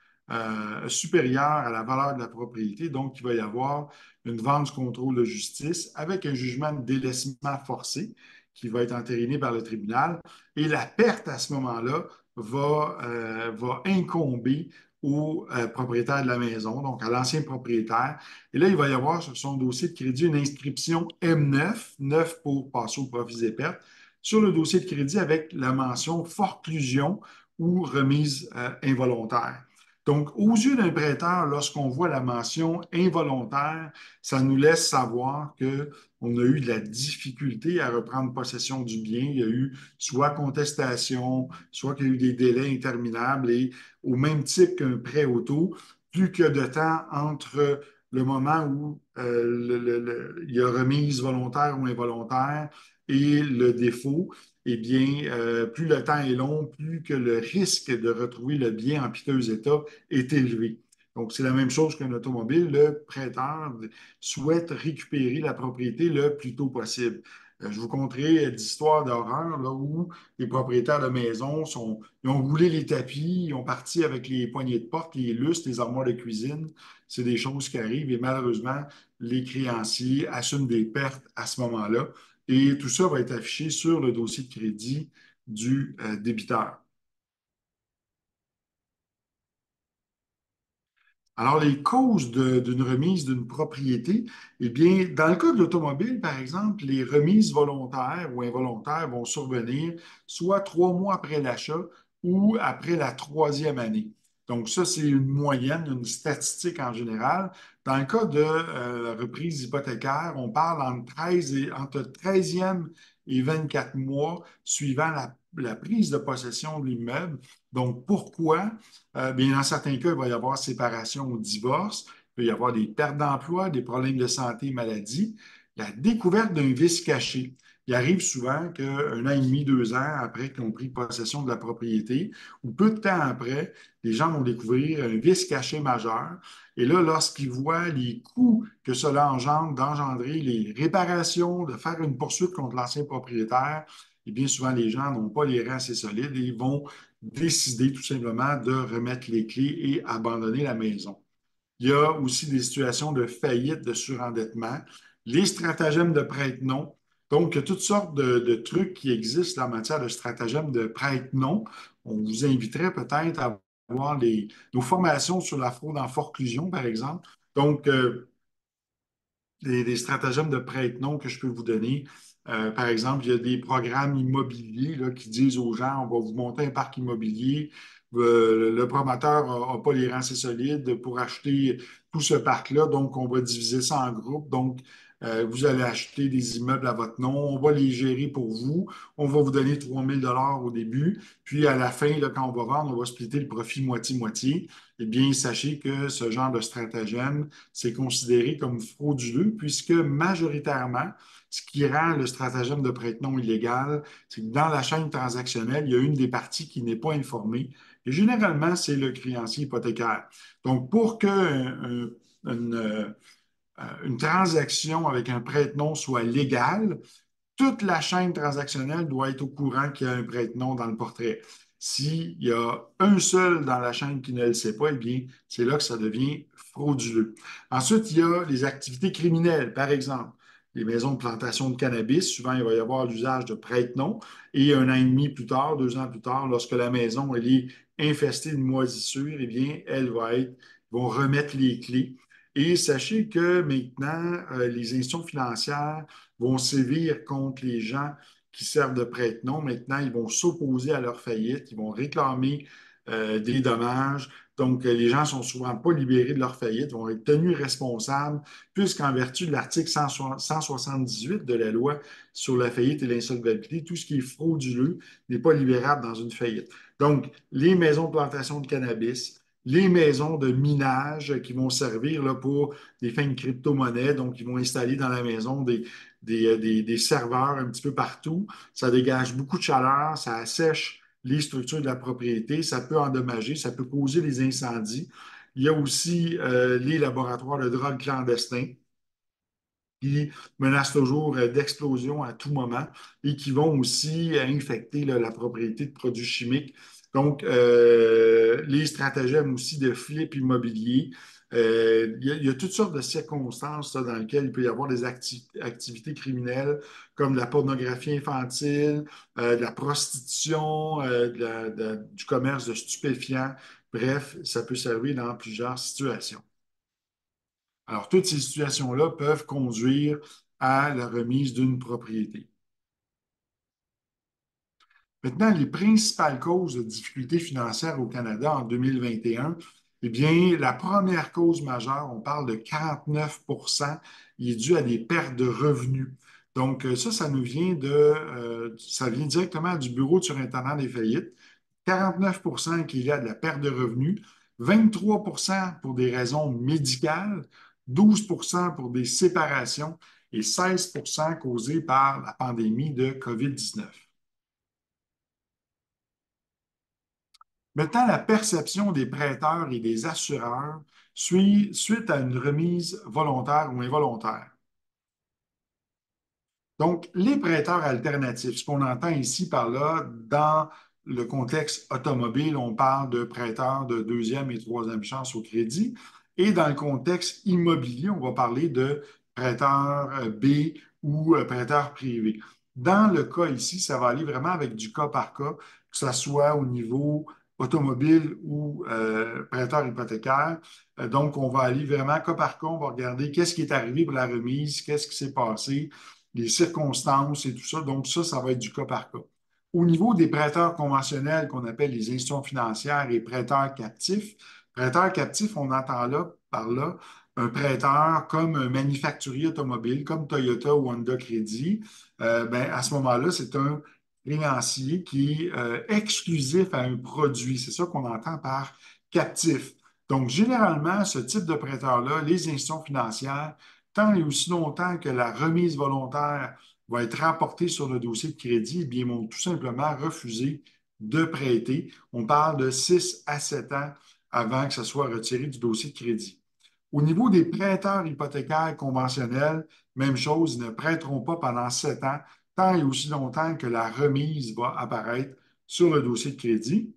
supérieur à la valeur de la propriété, donc il va y avoir une vente du contrôle de justice avec un jugement de délaissement forcé qui va être entériné par le tribunal. Et la perte à ce moment-là va incomber au propriétaire de la maison, donc à l'ancien propriétaire. Et là, il va y avoir sur son dossier de crédit une inscription M9, 9 pour passer au profit et pertes, sur le dossier de crédit avec la mention forclusion ou remise involontaire. Donc, aux yeux d'un prêteur, lorsqu'on voit la mention involontaire, ça nous laisse savoir qu'on a eu de la difficulté à reprendre possession du bien. Il y a eu soit contestation, soit qu'il y a eu des délais interminables et au même type qu'un prêt auto, plus que de temps entre le moment où il y a remise volontaire ou involontaire et le défaut, eh bien, plus le temps est long, plus que le risque de retrouver le bien en piteux état est élevé. Donc, c'est la même chose qu'un automobile. Le prêteur souhaite récupérer la propriété le plus tôt possible. Je vous conterai d'histoires d'horreur là, où les propriétaires de maisons ils ont roulé les tapis, ils ont parti avec les poignées de porte, les lustres, les armoires de cuisine. C'est des choses qui arrivent et malheureusement, les créanciers assument des pertes à ce moment-là. Et tout ça va être affiché sur le dossier de crédit du débiteur. Alors, les causes d'une remise d'une propriété, eh bien, dans le cas de l'automobile, par exemple, les remises volontaires ou involontaires vont survenir soit 3 mois après l'achat ou après la troisième année. Donc, ça, c'est une moyenne, une statistique en général. Dans le cas de la reprise hypothécaire, on parle entre 13e et 24 mois suivant la prise de possession de l'immeuble. Donc, pourquoi? Bien, dans certains cas, il va y avoir séparation ou divorce, il peut y avoir des pertes d'emploi, des problèmes de santé, maladie, la découverte d'un vice caché. Il arrive souvent qu'un an et demi, 2 ans après qu'ils ont pris possession de la propriété, ou peu de temps après, les gens vont découvrir un vice caché majeur. Et là, lorsqu'ils voient les coûts que cela engendre, d'engendrer les réparations, de faire une poursuite contre l'ancien propriétaire, et bien souvent, les gens n'ont pas les reins assez solides et ils vont décider tout simplement de remettre les clés et abandonner la maison. Il y a aussi des situations de faillite, de surendettement, les stratagèmes de prête-nom. Donc, il y a toutes sortes de trucs qui existent en matière de stratagèmes de prête-nom. On vous inviterait peut-être à voir nos formations sur la fraude en forclusion, par exemple. Donc, des stratagèmes de prête-nom que je peux vous donner. Par exemple, il y a des programmes immobiliers là, qui disent aux gens, on va vous monter un parc immobilier. Le promoteur n'a pas les rangs assez solides pour acheter tout ce parc-là, donc on va diviser ça en groupes. Donc, vous allez acheter des immeubles à votre nom, on va les gérer pour vous, on va vous donner 3 000 $ au début, puis à la fin, là, quand on va vendre, on va splitter le profit moitié-moitié. Eh bien, sachez que ce genre de stratagème, c'est considéré comme frauduleux puisque majoritairement, ce qui rend le stratagème de prête-nom illégal, c'est que dans la chaîne transactionnelle, il y a une des parties qui n'est pas informée. Et généralement, c'est le créancier hypothécaire. Donc, pour une transaction avec un prête-nom soit légale, toute la chaîne transactionnelle doit être au courant qu'il y a un prête-nom dans le portrait. S'il y a un seul dans la chaîne qui ne le sait pas, eh bien, c'est là que ça devient frauduleux. Ensuite, il y a les activités criminelles. Par exemple, les maisons de plantation de cannabis, souvent, il va y avoir l'usage de prête-nom. Et un an et demi plus tard, 2 ans plus tard, lorsque la maison elle est infestée de moisissures, eh bien, vont remettre les clés. Et sachez que maintenant, les institutions financières vont sévir contre les gens qui servent de prête-nom. Maintenant, ils vont s'opposer à leur faillite, ils vont réclamer des dommages. Donc, les gens ne sont souvent pas libérés de leur faillite, vont être tenus responsables, puisqu'en vertu de l'article 178 de la loi sur la faillite et l'insolvabilité, tout ce qui est frauduleux n'est pas libérable dans une faillite. Donc, les maisons de plantation de cannabis, les maisons de minage qui vont servir là, pour des fins de crypto-monnaie, donc ils vont installer dans la maison des serveurs un petit peu partout. Ça dégage beaucoup de chaleur, ça assèche les structures de la propriété, ça peut endommager, ça peut causer des incendies. Il y a aussi les laboratoires de drogue clandestins qui menacent toujours d'explosion à tout moment et qui vont aussi infecter là, la propriété de produits chimiques. Donc, les stratagèmes aussi de flip immobilier. Il y a toutes sortes de circonstances là, dans lesquelles il peut y avoir des activités criminelles comme de la pornographie infantile, de la prostitution, du commerce de stupéfiants. Bref, ça peut servir dans plusieurs situations. Alors, toutes ces situations-là peuvent conduire à la remise d'une propriété. Maintenant, les principales causes de difficultés financières au Canada en 2021, eh bien, la première cause majeure, on parle de 49 il est dû à des pertes de revenus. Donc, ça vient directement du Bureau du surintendant des faillites. 49 qu'il y a de la perte de revenus, 23 pour des raisons médicales, 12 pour des séparations et 16 causés par la pandémie de COVID-19. Maintenant, la perception des prêteurs et des assureurs suite à une remise volontaire ou involontaire. Donc, les prêteurs alternatifs, ce qu'on entend ici par là, dans le contexte automobile, on parle de prêteurs de deuxième et troisième chance au crédit. Et dans le contexte immobilier, on va parler de prêteurs B ou prêteurs privés. Dans le cas ici, ça va aller vraiment avec du cas par cas, que ce soit au niveau automobile ou prêteur hypothécaire. Donc, on va aller vraiment cas par cas, on va regarder qu'est-ce qui est arrivé pour la remise, qu'est-ce qui s'est passé, les circonstances et tout ça. Donc, ça va être du cas par cas. Au niveau des prêteurs conventionnels qu'on appelle les institutions financières et prêteurs captifs, on entend là, par là, un prêteur comme un manufacturier automobile, comme Toyota ou Honda Crédit. Ben, à ce moment-là, c'est un créancier qui est exclusif à un produit. C'est ça qu'on entend par captif. Donc, généralement, ce type de prêteur-là, les institutions financières, tant et aussi longtemps que la remise volontaire va être rapportée sur le dossier de crédit, eh bien, ils vont tout simplement refuser de prêter. On parle de 6 à 7 ans avant que ça soit retiré du dossier de crédit. Au niveau des prêteurs hypothécaires conventionnels, même chose, ils ne prêteront pas pendant 7 ans, tant et aussi longtemps que la remise va apparaître sur le dossier de crédit.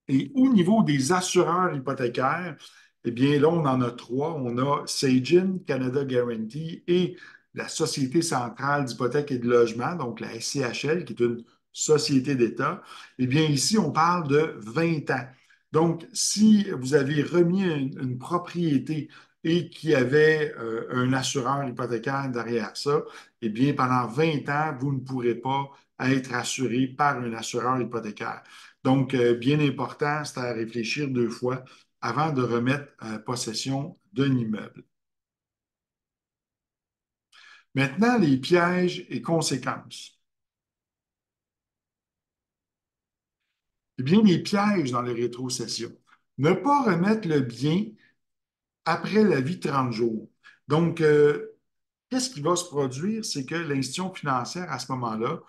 Et au niveau des assureurs hypothécaires, eh bien, là, on en a trois. On a Sagent, Canada Guarantee et la Société centrale d'hypothèque et de logement, donc la SCHL, qui est une société d'État. Eh bien, ici, on parle de 20 ans. Donc, si vous avez remis une propriété et qu'il y avait un assureur hypothécaire derrière ça, eh bien, pendant 20 ans, vous ne pourrez pas être assuré par un assureur hypothécaire. Donc, bien important, c'est à réfléchir deux fois avant de remettre possession d'un immeuble. Maintenant, les pièges et conséquences. Eh bien, les pièges dans les rétrocessions. Ne pas remettre le bien après la vie de 30 jours. Donc, qu'est-ce qui va se produire? C'est que l'institution financière, à ce moment-là,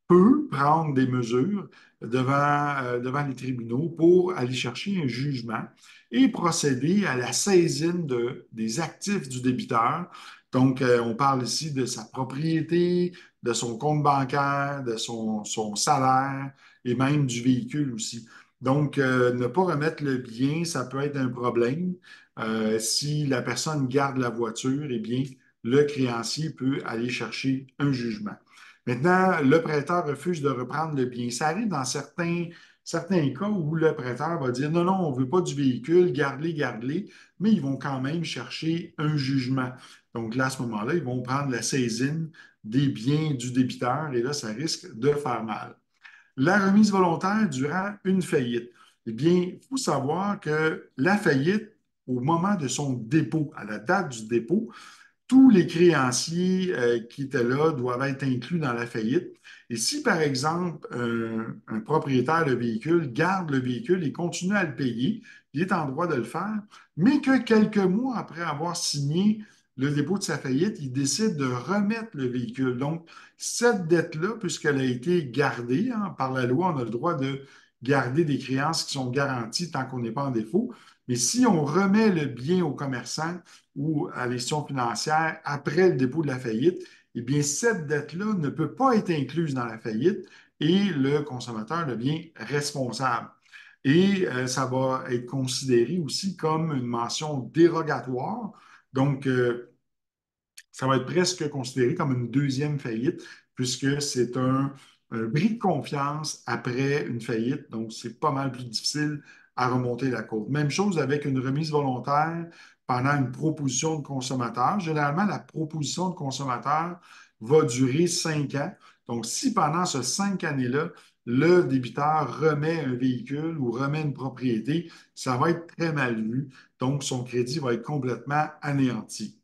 peut prendre des mesures devant les tribunaux pour aller chercher un jugement et procéder à la saisine des actifs du débiteur. Donc, on parle ici de sa propriété, de son compte bancaire, de son salaire et même du véhicule aussi. Donc, ne pas remettre le bien, ça peut être un problème. Si la personne garde la voiture, eh bien, le créancier peut aller chercher un jugement. Maintenant, le prêteur refuse de reprendre le bien. Ça arrive dans certains cas où le prêteur va dire non, non, on ne veut pas du véhicule, garde-les, garde-les, mais ils vont quand même chercher un jugement. Donc là, à ce moment-là, ils vont prendre la saisine des biens du débiteur et là, ça risque de faire mal. La remise volontaire durant une faillite. Eh bien, il faut savoir que la faillite, au moment de son dépôt, à la date du dépôt, tous les créanciers qui étaient là doivent être inclus dans la faillite. Et si, par exemple, un propriétaire de véhicule garde le véhicule et continue à le payer, il est en droit de le faire, mais que quelques mois après avoir signé le dépôt de sa faillite, il décide de remettre le véhicule. Donc, cette dette-là, puisqu'elle a été gardée par la loi, on a le droit de garder des créances qui sont garanties tant qu'on n'est pas en défaut, Mais si on remet le bien au commerçant ou à l'institution financière après le dépôt de la faillite, eh bien, cette dette-là ne peut pas être incluse dans la faillite et le consommateur devient responsable. Et ça va être considéré aussi comme une mention dérogatoire. Donc, ça va être presque considéré comme une deuxième faillite, puisque c'est un bris de confiance après une faillite. Donc, c'est pas mal plus difficile à remonter la côte. Même chose avec une remise volontaire pendant une proposition de consommateur. Généralement, la proposition de consommateur va durer 5 ans. Donc, si pendant ces 5 années-là, le débiteur remet un véhicule ou remet une propriété, ça va être très mal vu. Donc, son crédit va être complètement anéanti.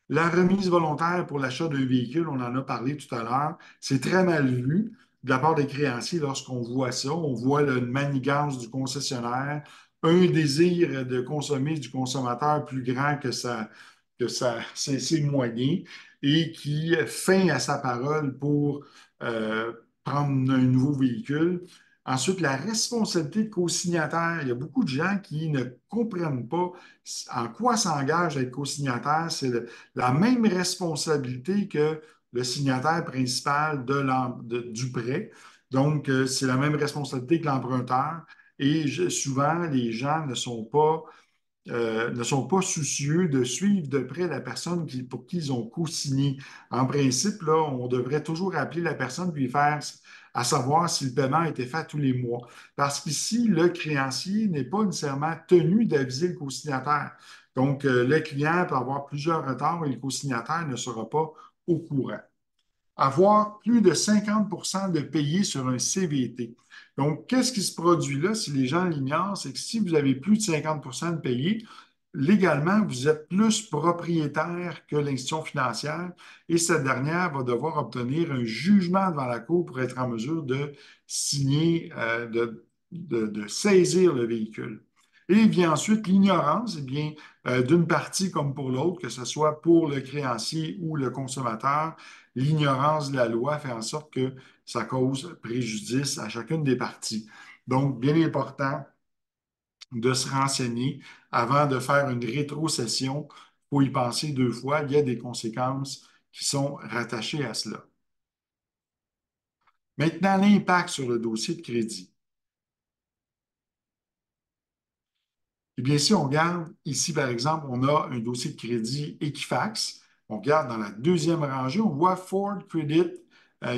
La remise volontaire pour l'achat d'un véhicule, on en a parlé tout à l'heure, c'est très mal vu de la part des créanciers lorsqu'on voit ça. On voit une manigance du concessionnaire, un désir de consommer du consommateur plus grand ses moyens et qui feint à sa parole pour prendre un nouveau véhicule. Ensuite, la responsabilité de co-signataire. Il y a beaucoup de gens qui ne comprennent pas en quoi s'engage à être co-signataire. C'est la même responsabilité que le signataire principal du prêt. Donc, c'est la même responsabilité que l'emprunteur. Et souvent, les gens ne sont pas soucieux de suivre de près la personne pour qui ils ont co-signé. En principe, là, on devrait toujours appeler la personne puis faire à savoir si le paiement a été fait tous les mois. Parce qu'ici, le créancier n'est pas nécessairement tenu d'aviser le co-signataire. Donc, le client peut avoir plusieurs retards et le co-signataire ne sera pas au courant. Avoir plus de 50 de payés sur un CVT. Donc, qu'est-ce qui se produit là, si les gens l'ignorent, c'est que si vous avez plus de 50 de payés, légalement, vous êtes plus propriétaire que l'institution financière et cette dernière va devoir obtenir un jugement devant la Cour pour être en mesure de signer, de saisir le véhicule. Et vient ensuite l'ignorance, eh bien, d'une partie comme pour l'autre, que ce soit pour le créancier ou le consommateur, l'ignorance de la loi fait en sorte que ça cause préjudice à chacune des parties. Donc, bien important de se renseigner avant de faire une rétrocession. Il faut y penser 2 fois. Il y a des conséquences qui sont rattachées à cela. Maintenant, l'impact sur le dossier de crédit. Eh bien, si on regarde ici, par exemple, on a un dossier de crédit Equifax. On regarde dans la deuxième rangée, on voit Ford Credit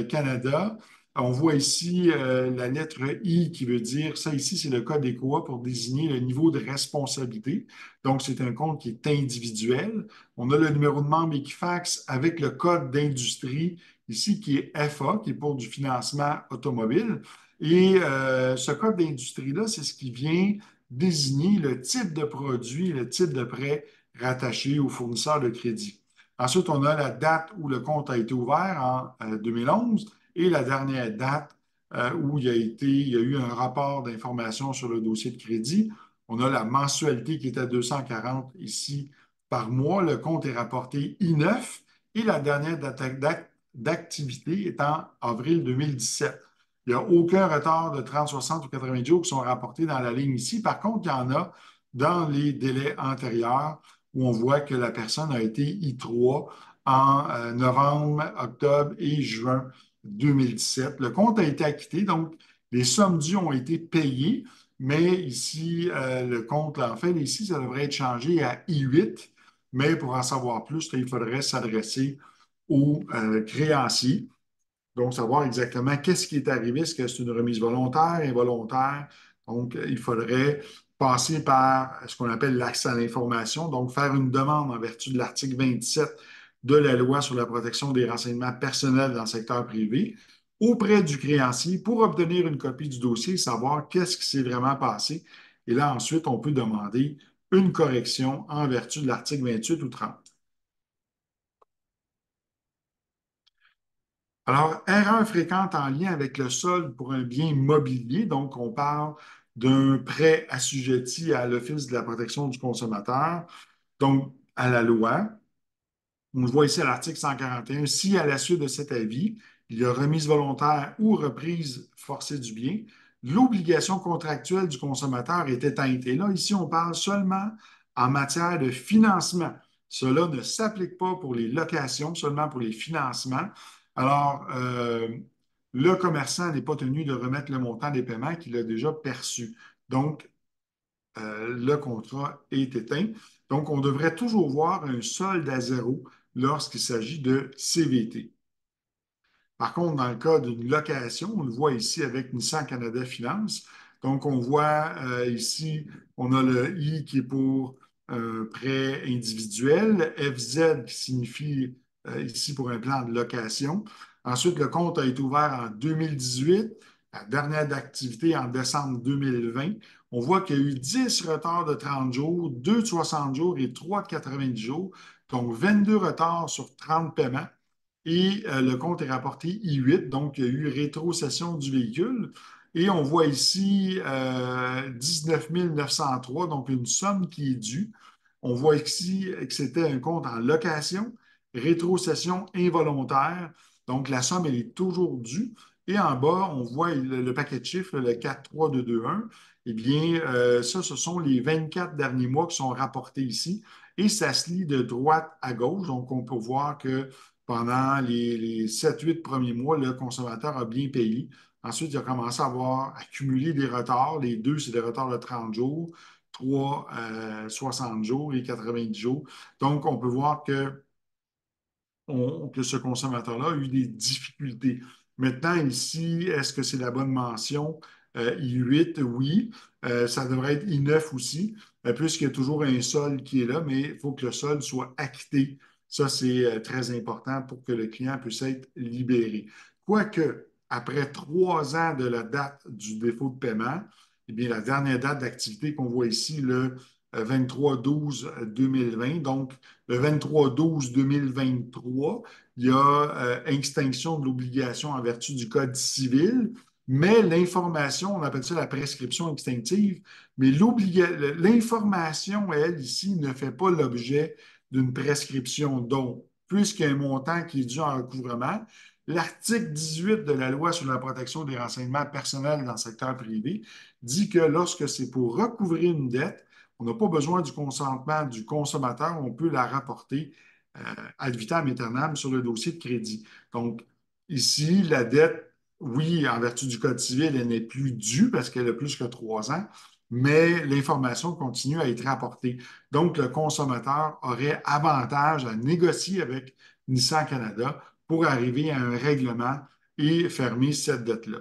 Canada. On voit ici la lettre I qui veut dire, ça ici, c'est le code ECOA pour désigner le niveau de responsabilité. Donc, c'est un compte qui est individuel. On a le numéro de membre Equifax avec le code d'industrie ici qui est FA, qui est pour du financement automobile. Et ce code d'industrie-là, c'est ce qui vient désigner le type de produit, le type de prêt rattaché au fournisseur de crédit. Ensuite, on a la date où le compte a été ouvert en 2011 et la dernière date où il y a eu un rapport d'information sur le dossier de crédit. On a la mensualité qui est à 240 ici par mois. Le compte est rapporté I9 et la dernière date d'activité est en avril 2017. Il n'y a aucun retard de 30, 60 ou 90 jours qui sont rapportés dans la ligne ici. Par contre, il y en a dans les délais antérieurs où on voit que la personne a été I3 en novembre, octobre et juin 2017. Le compte a été acquitté, donc les sommes dues ont été payées, mais ici, le compte, là, en fait, ici, ça devrait être changé à I8, mais pour en savoir plus, là, il faudrait s'adresser aux créanciers. Donc, savoir exactement qu'est-ce qui est arrivé, est-ce que c'est une remise volontaire, involontaire. Donc, il faudrait passer par ce qu'on appelle l'accès à l'information, donc faire une demande en vertu de l'article 27 de la loi sur la protection des renseignements personnels dans le secteur privé auprès du créancier pour obtenir une copie du dossier, savoir qu'est-ce qui s'est vraiment passé. Et là, ensuite, on peut demander une correction en vertu de l'article 28 ou 30. Alors, erreur fréquente en lien avec le solde pour un bien immobilier. Donc, on parle d'un prêt assujetti à l'Office de la protection du consommateur, donc à la loi. On le voit ici à l'article 141. Si, à la suite de cet avis, il y a remise volontaire ou reprise forcée du bien, l'obligation contractuelle du consommateur est éteinte. Et là, ici, on parle seulement en matière de financement. Cela ne s'applique pas pour les locations, seulement pour les financements. Alors, le commerçant n'est pas tenu de remettre le montant des paiements qu'il a déjà perçus. Donc, le contrat est éteint. Donc, on devrait toujours voir un solde à zéro lorsqu'il s'agit de CVT. Par contre, dans le cas d'une location, on le voit ici avec Nissan Canada Finance. Donc, on voit ici, on a le I qui est pour un prêt individuel, FZ qui signifie ici pour un plan de location. Ensuite, le compte a été ouvert en 2018, la dernière d'activité en décembre 2020. On voit qu'il y a eu 10 retards de 30 jours, 2 de 60 jours et 3 de 90 jours, donc 22 retards sur 30 paiements. Et le compte est rapporté I8, donc il y a eu rétrocession du véhicule. Et on voit ici 19 903, donc une somme qui est due. On voit ici que c'était un compte en location, rétrocession involontaire. Donc la somme, elle est toujours due. Et en bas, on voit le paquet de chiffres, le 43221. Eh bien, ça, ce sont les 24 derniers mois qui sont rapportés ici. Et ça se lit de droite à gauche. Donc, on peut voir que pendant les 7-8 premiers mois, le consommateur a bien payé. Ensuite, il a commencé à avoir accumulé des retards. Les deux, c'est des retards de 30 jours, 3, 60 jours et 90 jours. Donc, on peut voir que ce consommateur-là a eu des difficultés. Maintenant, ici, est-ce que c'est la bonne mention? I8, oui. Ça devrait être I9 aussi, puisqu'il y a toujours un solde qui est là, mais il faut que le solde soit acquitté. Ça, c'est très important pour que le client puisse être libéré. Quoique, après 3 ans de la date du défaut de paiement, eh bien, la dernière date d'activité qu'on voit ici, le 23-12-2020, donc le 23-12-2023, il y a extinction de l'obligation en vertu du Code civil, mais l'information, on appelle ça la prescription extinctive, mais l'information, elle, ici, ne fait pas l'objet d'une prescription. Donc, puisqu'il y a un montant qui est dû en recouvrement, l'article 18 de la Loi sur la protection des renseignements personnels dans le secteur privé dit que lorsque c'est pour recouvrer une dette, on n'a pas besoin du consentement du consommateur, on peut la rapporter ad vitam aeternam sur le dossier de crédit. Donc, ici, la dette, oui, en vertu du Code civil, elle n'est plus due parce qu'elle a plus que 3 ans, mais l'information continue à être rapportée. Donc, le consommateur aurait avantage à négocier avec Nissan Canada pour arriver à un règlement et fermer cette dette-là.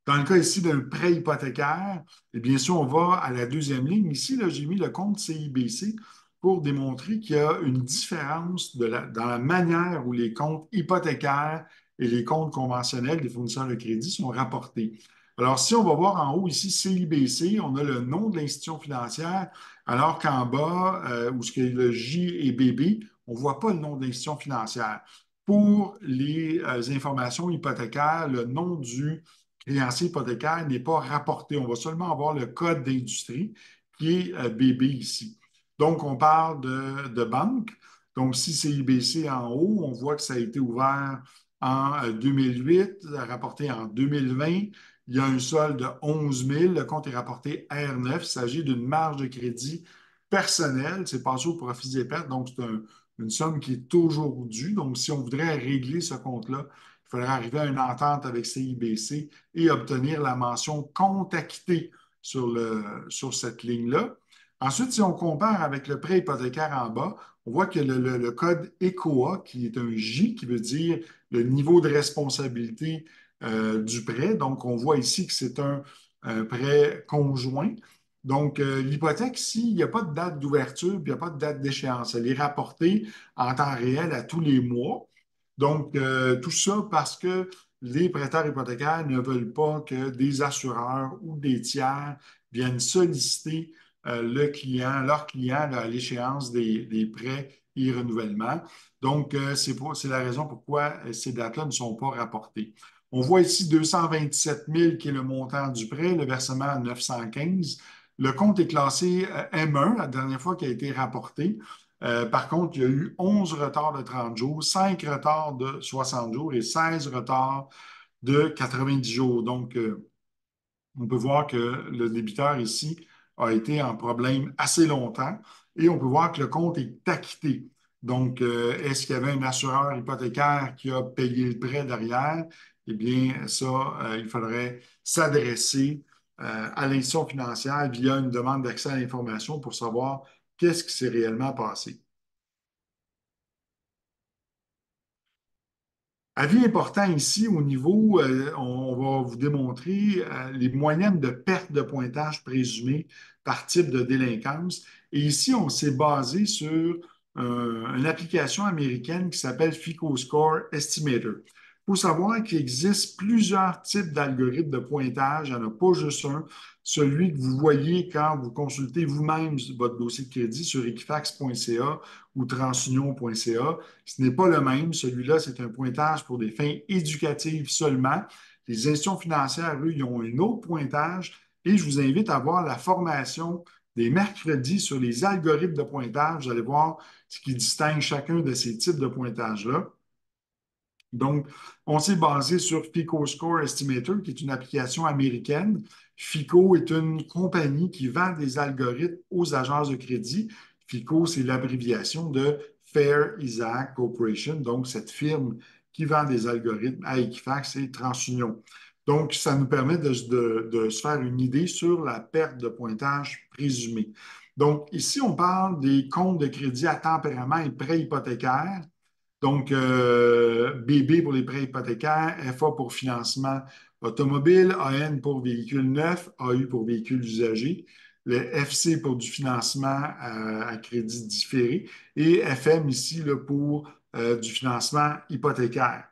Dans le cas ici d'un prêt hypothécaire, eh bien sûr, on va à la deuxième ligne. Ici, là, j'ai mis le compte CIBC pour démontrer qu'il y a une différence dans la manière où les comptes hypothécaires et les comptes conventionnels des fournisseurs de crédit sont rapportés. Alors, si on va voir en haut ici CIBC, on a le nom de l'institution financière, alors qu'en bas, où ce que le J et BB, on ne voit pas le nom de l'institution financière. Pour les informations hypothécaires, le nom du créancier hypothécaire n'est pas rapporté. On va seulement avoir le code d'industrie qui est BB ici. Donc, on parle de banque. Donc, si c'est IBC en haut, on voit que ça a été ouvert en 2008, rapporté en 2020. Il y a un solde de 11 000. Le compte est rapporté R9. Il s'agit d'une marge de crédit personnelle. C'est passé au profit des pertes. Donc, c'est une somme qui est toujours due. Donc, si on voudrait régler ce compte-là, il faudrait arriver à une entente avec CIBC et obtenir la mention compte acquitté sur cette ligne-là. Ensuite, si on compare avec le prêt hypothécaire en bas, on voit que le code ECOA, qui est un J, qui veut dire le niveau de responsabilité du prêt. Donc, on voit ici que c'est un prêt conjoint. Donc, l'hypothèque, ici, il n'y a pas de date d'ouverture, puis il n'y a pas de date d'échéance. Elle est rapportée en temps réel à tous les mois. Donc, tout ça parce que les prêteurs hypothécaires ne veulent pas que des assureurs ou des tiers viennent solliciter leur client là, à l'échéance des prêts et renouvellements. Donc, c'est la raison pourquoi ces dates-là ne sont pas rapportées. On voit ici 227 000 qui est le montant du prêt, le versement à 915. Le compte est classé M1, la dernière fois qui a été rapporté. Par contre, il y a eu 11 retards de 30 jours, 5 retards de 60 jours et 16 retards de 90 jours. Donc, on peut voir que le débiteur ici a été en problème assez longtemps et on peut voir que le compte est acquitté. Donc, est-ce qu'il y avait un assureur hypothécaire qui a payé le prêt derrière? Eh bien, ça, il faudrait s'adresser à l'institution financière via une demande d'accès à l'information pour savoir qu'est-ce qui s'est réellement passé. Avis important ici au niveau, on va vous démontrer les moyennes de perte de pointage présumées par type de délinquance. Et ici, on s'est basé sur une application américaine qui s'appelle FICO Score Estimator. Il faut savoir qu'il existe plusieurs types d'algorithmes de pointage. Il n'y en a pas juste un. Celui que vous voyez quand vous consultez vous-même votre dossier de crédit sur equifax.ca ou transunion.ca. Ce n'est pas le même. Celui-là, c'est un pointage pour des fins éducatives seulement. Les institutions financières, eux, ils ont un autre pointage et je vous invite à voir la formation des mercredis sur les algorithmes de pointage. Vous allez voir ce qui distingue chacun de ces types de pointage-là. Donc, on s'est basé sur FICO Score Estimator, qui est une application américaine. FICO est une compagnie qui vend des algorithmes aux agences de crédit. FICO, c'est l'abréviation de Fair Isaac Corporation, donc cette firme qui vend des algorithmes à Equifax et TransUnion. Donc, ça nous permet de se faire une idée sur la perte de pointage présumée. Donc, ici, on parle des comptes de crédit à tempérament et prêts hypothécaires. Donc, BB pour les prêts hypothécaires, FA pour financement automobile, AN pour véhicules neufs, AU pour véhicules usagés, le FC pour du financement à crédit différé et FM ici là, pour du financement hypothécaire.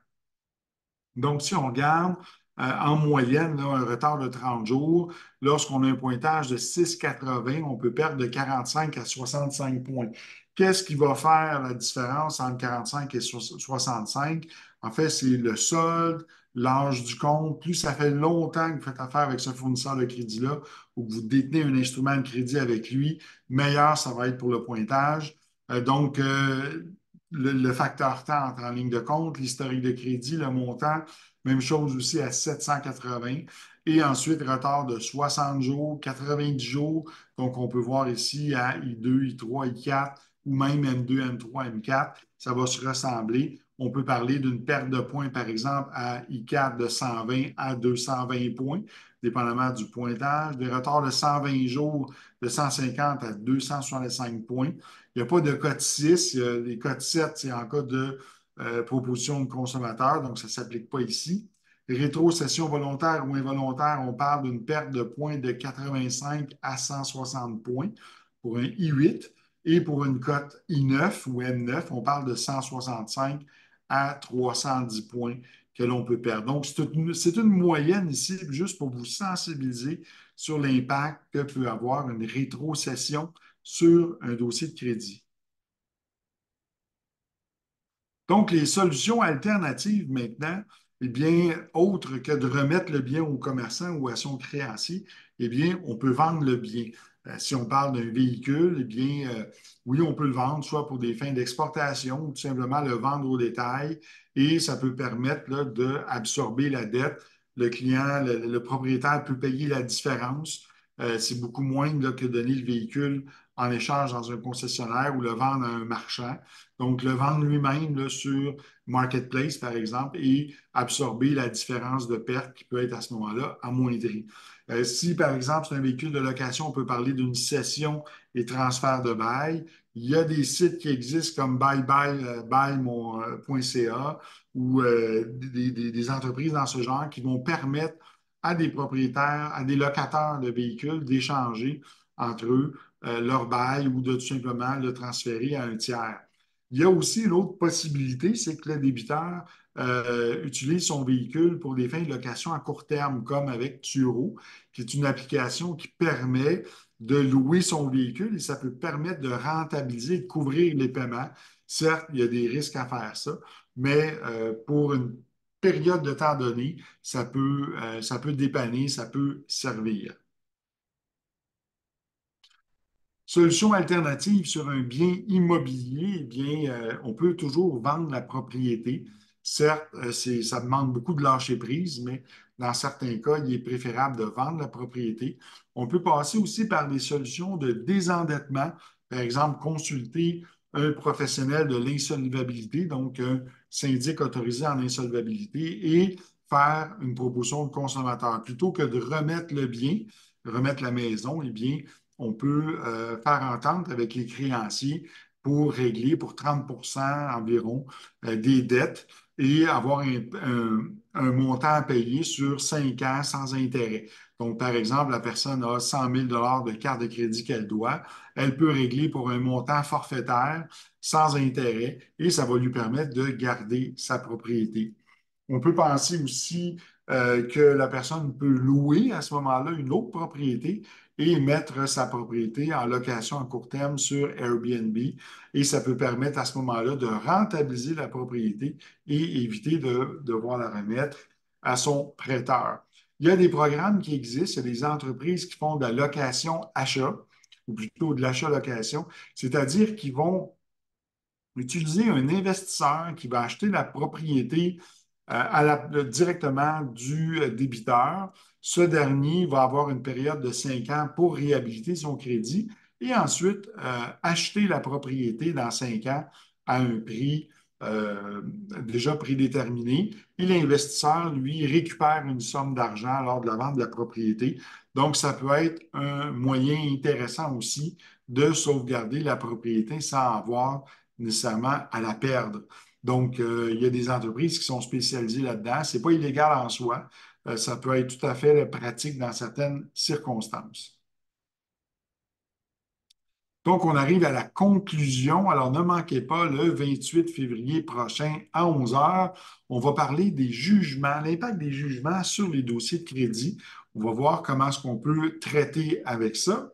Donc, si on regarde en moyenne là, un retard de 30 jours, lorsqu'on a un pointage de 6,80, on peut perdre de 45 à 65 points. Qu'est-ce qui va faire la différence entre 45 et 65? En fait, c'est le solde, l'âge du compte. Plus ça fait longtemps que vous faites affaire avec ce fournisseur de crédit-là ou que vous détenez un instrument de crédit avec lui, meilleur ça va être pour le pointage. Donc, le facteur temps entre en ligne de compte, l'historique de crédit, le montant, même chose aussi à 780. Et ensuite, retard de 60 jours, 90 jours. Donc, on peut voir ici à I2, I3, I4 ou même M2, M3, M4. Ça va se ressembler. On peut parler d'une perte de points, par exemple, à I4 de 120 à 220 points, dépendamment du pointage. Des retards de 120 jours de 150 à 265 points. Il n'y a pas de code 6. Les codes 7, c'est en cas de proposition de consommateur, donc ça ne s'applique pas ici. Rétrocession volontaire ou involontaire, on parle d'une perte de points de 85 à 160 points pour un I8. Et pour une cote I9 ou M9, on parle de 165 à 310 points que l'on peut perdre. Donc, c'est une moyenne ici, juste pour vous sensibiliser sur l'impact que peut avoir une rétrocession sur un dossier de crédit. Donc, les solutions alternatives maintenant, eh bien, autres que de remettre le bien au commerçant ou à son créancier, eh bien, on peut vendre le bien. Si on parle d'un véhicule, eh bien, oui, on peut le vendre, soit pour des fins d'exportation ou tout simplement le vendre au détail et ça peut permettre là, d'absorber la dette. Le client, le propriétaire peut payer la différence. C'est beaucoup moins là, que donner le véhicule en échange dans un concessionnaire ou le vendre à un marchand. Donc, le vendre lui-même là, sur Marketplace, par exemple, et absorber la différence de perte qui peut être à ce moment-là amoindrie. Si, par exemple, c'est un véhicule de location, on peut parler d'une cession et transfert de bail. Il y a des sites qui existent comme buymon.ca ou des entreprises dans ce genre qui vont permettre à des propriétaires, à des locataires de véhicules d'échanger entre eux leur bail ou de tout simplement le transférer à un tiers. Il y a aussi une autre possibilité, c'est que le débiteur utilise son véhicule pour des fins de location à court terme, comme avec Turo, qui est une application qui permet de louer son véhicule et ça peut permettre de rentabiliser, de couvrir les paiements. Certes, il y a des risques à faire ça, mais pour une période de temps donnée, ça peut dépanner, ça peut servir. Solution alternative sur un bien immobilier, eh bien, on peut toujours vendre la propriété. Certes, ça demande beaucoup de lâcher prise, mais dans certains cas, il est préférable de vendre la propriété. On peut passer aussi par des solutions de désendettement, par exemple, consulter un professionnel de l'insolvabilité, donc un syndic autorisé en insolvabilité, et faire une proposition de consommateur. Plutôt que de remettre le bien, remettre la maison, eh bien, on peut faire entente avec les créanciers pour régler pour 30 environ des dettes et avoir un montant à payer sur 5 ans sans intérêt. Donc, par exemple, la personne a 100 000 de carte de crédit qu'elle doit. Elle peut régler pour un montant forfaitaire sans intérêt et ça va lui permettre de garder sa propriété. On peut penser aussi que la personne peut louer à ce moment-là une autre propriété et mettre sa propriété en location à court terme sur Airbnb. Et ça peut permettre à ce moment-là de rentabiliser la propriété et éviter de devoir la remettre à son prêteur. Il y a des programmes qui existent, il y a des entreprises qui font de la location-achat, ou plutôt de l'achat-location, c'est-à-dire qu'ils vont utiliser un investisseur qui va acheter la propriété directement du débiteur. Ce dernier va avoir une période de 5 ans pour réhabiliter son crédit et ensuite acheter la propriété dans 5 ans à un prix déjà prédéterminé. Et l'investisseur, lui, récupère une somme d'argent lors de la vente de la propriété. Donc, ça peut être un moyen intéressant aussi de sauvegarder la propriété sans avoir nécessairement à la perdre. Donc, il y a des entreprises qui sont spécialisées là-dedans. Ce n'est pas illégal en soi. Ça peut être tout à fait pratique dans certaines circonstances. Donc, on arrive à la conclusion. Alors, ne manquez pas le 28 février prochain à 11 heures. On va parler des jugements, l'impact des jugements sur les dossiers de crédit. On va voir comment est-ce qu'on peut traiter avec ça.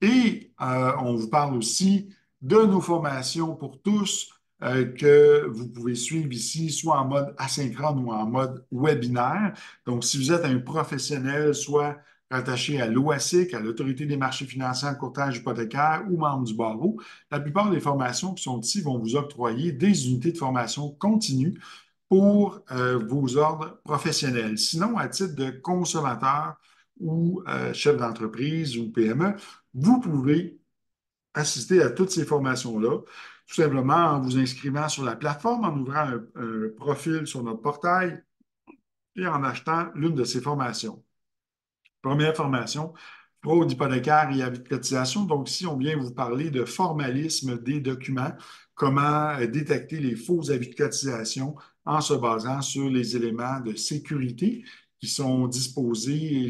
Et on vous parle aussi de nos formations pour tous que vous pouvez suivre ici, soit en mode asynchrone ou en mode webinaire. Donc, si vous êtes un professionnel, soit rattaché à l'OASIC, à l'Autorité des marchés financiers en courtage hypothécaire ou membre du barreau, la plupart des formations qui sont ici vont vous octroyer des unités de formation continue pour vos ordres professionnels. Sinon, à titre de consommateur ou chef d'entreprise ou PME, vous pouvez assister à toutes ces formations-là, tout simplement en vous inscrivant sur la plateforme, en ouvrant un profil sur notre portail et en achetant l'une de ces formations. Première formation, fraude hypothécaire et avis de cotisation. Donc, ici, on vient vous parler de formalisme des documents, comment détecter les faux avis de cotisation en se basant sur les éléments de sécurité qui sont disposés et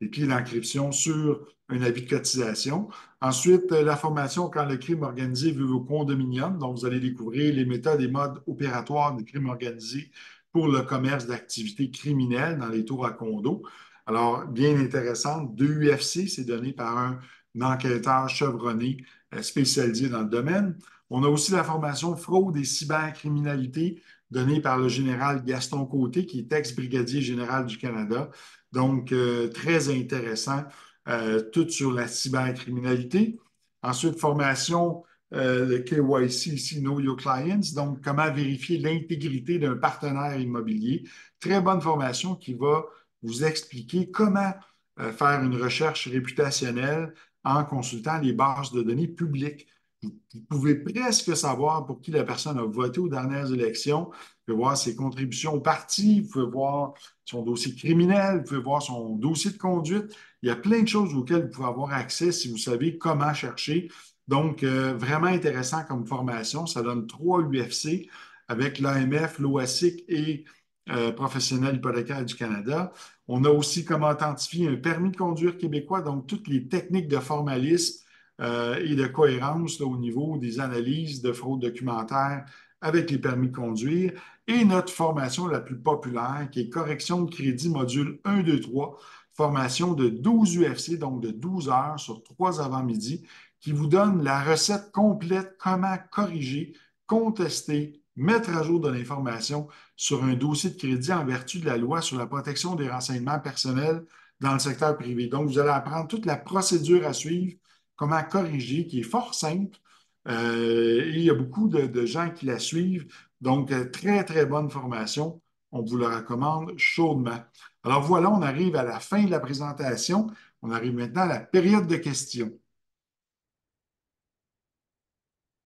les clés d'encryption sur un avis de cotisation. Ensuite, la formation quand le crime organisé veut vos condominiums. Donc, vous allez découvrir les méthodes et modes opératoires du crime organisé pour le commerce d'activités criminelles dans les tours à condos. Alors, bien intéressante, deux UFC, c'est donné par un enquêteur chevronné spécialisé dans le domaine. On a aussi la formation fraude et cybercriminalité donnée par le général Gaston Côté, qui est ex-brigadier général du Canada. Donc, très intéressant, tout sur la cybercriminalité. Ensuite, formation le KYC ici, Know Your Clients, donc comment vérifier l'intégrité d'un partenaire immobilier. Très bonne formation qui va vous expliquer comment faire une recherche réputationnelle en consultant les bases de données publiques. Vous pouvez presque savoir pour qui la personne a voté aux dernières élections. Vous pouvez voir ses contributions au parti, vous pouvez voir son dossier criminel, vous pouvez voir son dossier de conduite. Il y a plein de choses auxquelles vous pouvez avoir accès si vous savez comment chercher. Donc, vraiment intéressant comme formation. Ça donne 3 UFC avec l'AMF, l'OASIC et Professionnel hypothécaire du Canada. On a aussi comment authentifier un permis de conduire québécois, donc toutes les techniques de formalisme et de cohérence là, au niveau des analyses de fraude documentaire avec les permis de conduire. Et notre formation la plus populaire, qui est correction de crédit module 1, 2, 3, formation de 12 UFC, donc de 12 heures sur 3 avant-midi, qui vous donne la recette complète, comment corriger, contester, mettre à jour de l'information sur un dossier de crédit en vertu de la loi sur la protection des renseignements personnels dans le secteur privé. Donc, vous allez apprendre toute la procédure à suivre, comment corriger, qui est fort simple, Et il y a beaucoup de gens qui la suivent. Donc, très, très bonne formation. On vous la recommande chaudement. Alors voilà, on arrive à la fin de la présentation. On arrive maintenant à la période de questions.